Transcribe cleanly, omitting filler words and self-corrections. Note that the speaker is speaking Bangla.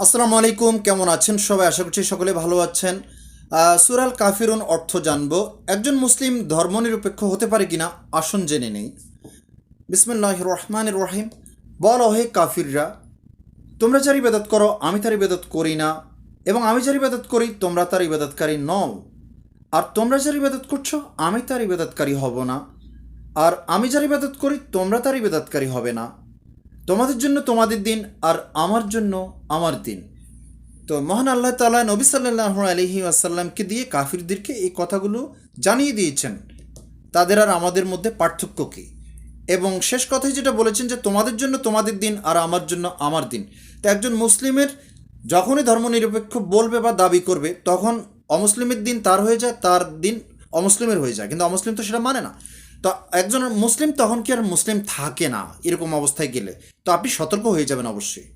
আসসালামু আলাইকুম, কেমন আছেন সবাই? আশা করছি সকলে ভালো আছেন। সূরা আল কাফিরুন অর্থ জানবো। একজন মুসলিম ধর্মনিরপেক্ষ হতে পারে কিনা আসুন জেনে নেই। বিসমিল্লাহির রহমানির রহিম। বল হে কাফিররা, তোমরা যার ইবাদত করো আমি তার ইবাদত করি না, এবং আমি যার ইবাদত করি তোমরা তার ইবাদতকারী নও। আর তোমরা যার ইবাদত করছো আমি তার ইবাদতকারী হব না, আর আমি যার ইবাদত করি তোমরা তার ইবাদতকারী হবে না। তোমাদের জন্য তোমাদের দিন, আর আমার জন্য আমার দিন। তো মহান আল্লাহ তাআলা নবী সাল্লাল্লাহু আলাইহি ওয়াসাল্লামকে দিয়ে কাফিরদেরকে এই কথাগুলো জানিয়ে দিয়েছেন, তাদের আর আমাদের মধ্যে পার্থক্য কী। এবং শেষ কথায় যেটা বলেছেন যে তোমাদের জন্য তোমাদের দিন আর আমার জন্য আমার দিন। তো একজন মুসলিমের যখনই ধর্মনিরপেক্ষ বলবে বা দাবি করবে, তখন অমুসলিমের দিন তার হয়ে যায়, তার দিন অমুসলিমের হয়ে যায়, কিন্তু অমুসলিম তো সেটা মানে না। তো একজন মুসলিম তখন কি আর মুসলিম থাকে না এরকম অবস্থায় গেলে। তো আপনি সতর্ক হয়ে যাবেন অবশ্যই।